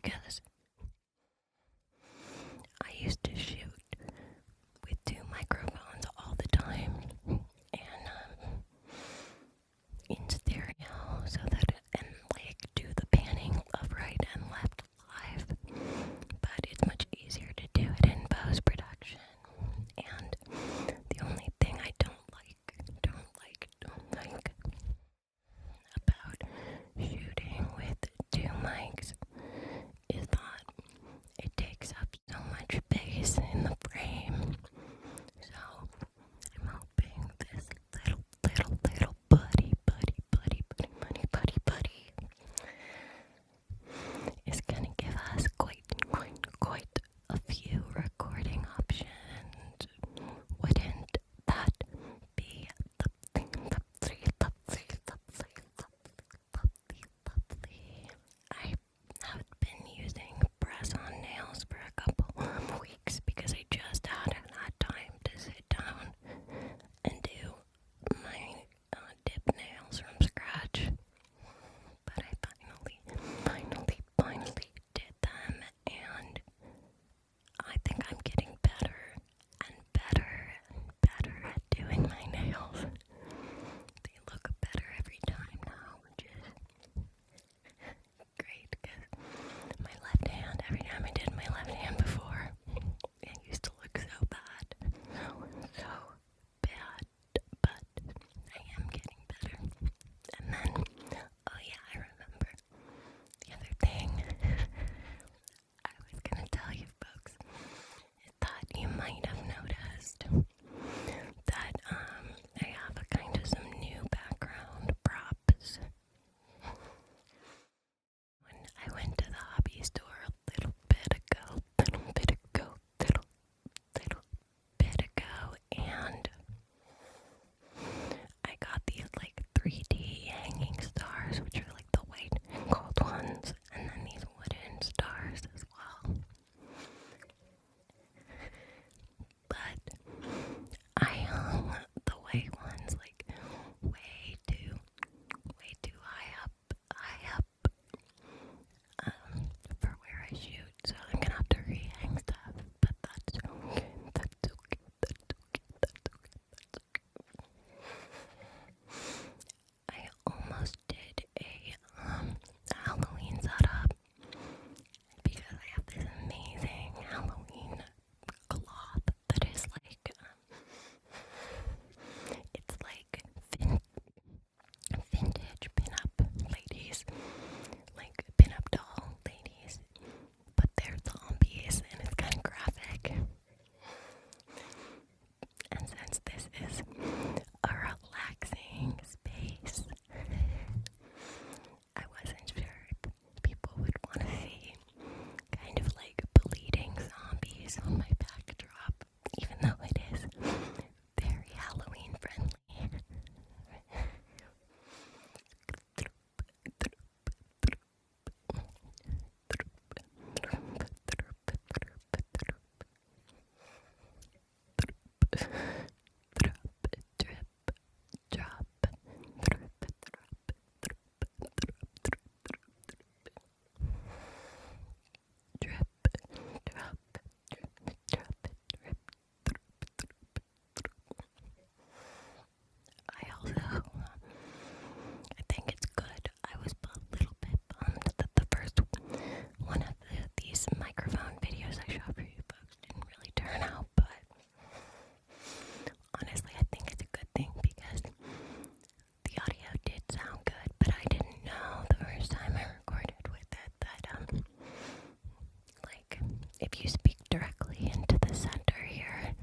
because I used to shoot with two microphones all the time and in stereo so that and like do the panning of right and left live, but it's much easier to do it in post-production. And the only thing I don't like about shooting with two mics is that it takes up so much space in the frame. So I'm hoping this little buddy is gonna give us quite a few recording options. Wouldn't that be lovely? I have been using press-on nails for a couple of weeks because I just hadn't had time to sit down and do my dip nails from scratch. But I finally did them, and I think I'm getting better at doing my nails. They look better every time now, which is great, because my left hand, every time I did my left hand before, it used to look so bad. So bad, but I am getting better. And then, oh yeah, I remember the other thing I was gonna tell you folks is that you might have noticed that I have a kind of some new background props. When I went to the hobby store a little bit ago, and I got these like 3D hanging stars, which are like the white and gold ones, and then these wooden stars as well. But I hung the white ones like way too high up for where I shoot, so I'm gonna have to re-hang stuff, but that's okay. I almost did a Halloween setup because I have this amazing Halloween cloth that is like it's like vintage pin-up ladies, like pin-up doll ladies, but they're zombies and it's kind of graphic. And since this is a relaxing space, I wasn't sure if people would want to see kind of like bleeding zombies on my backdrop, even though it is very Halloween friendly. I think it's good. I was a little bit bummed that the first one of these microphone videos I shot for you folks didn't really turn out, but honestly I think it's a good thing because the audio did sound good, but I didn't know the first time I recorded with it that like if you speak directly into the center here,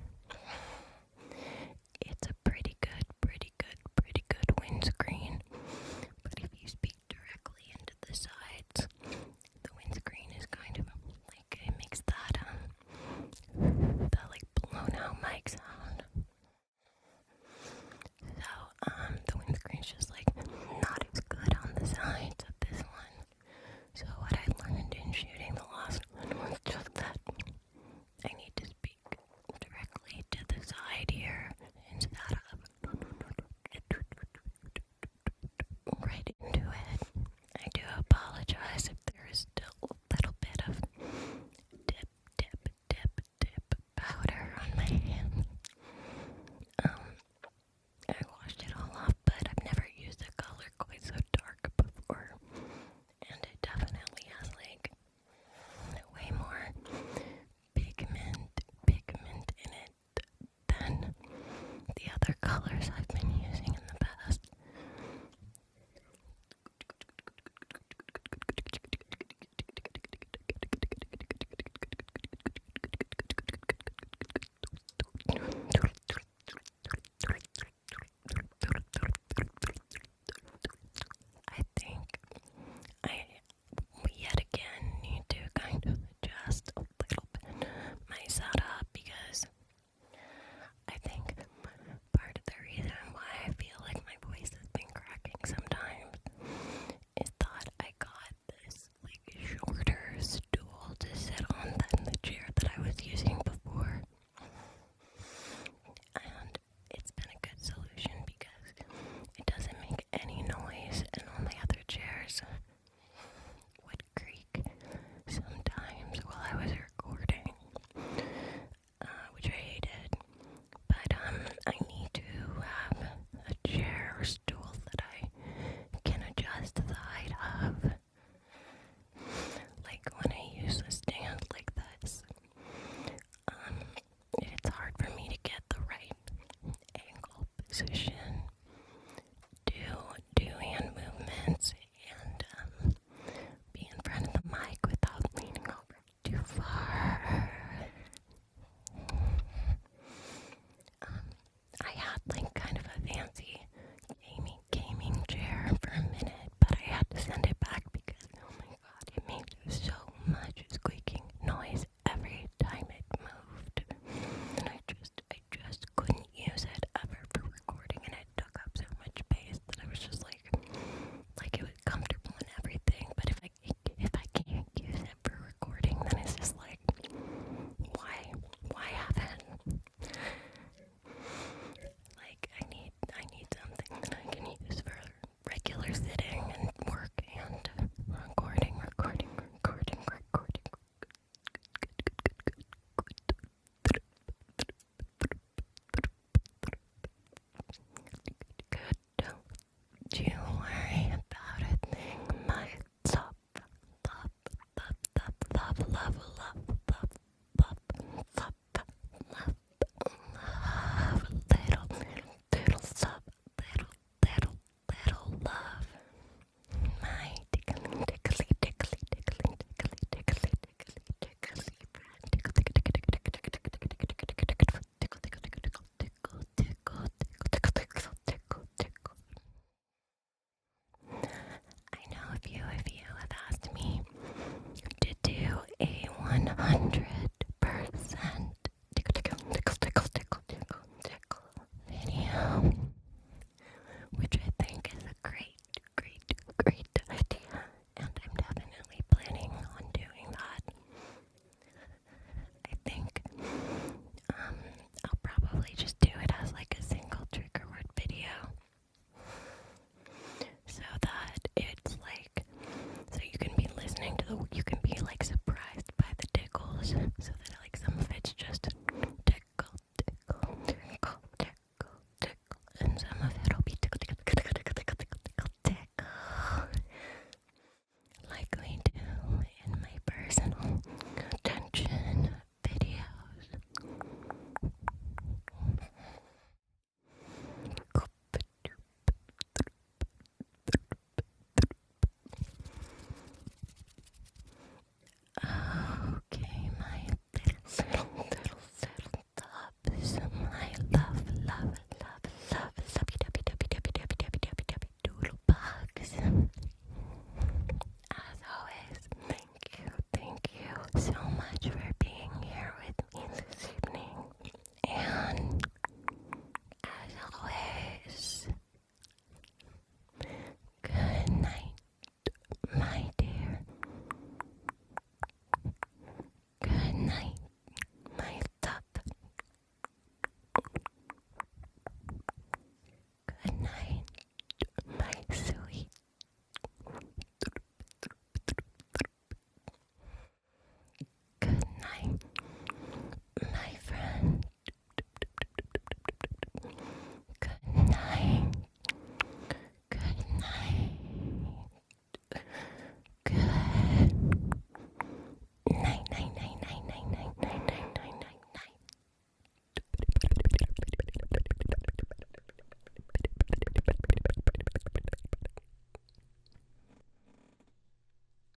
it's a pretty good windscreen.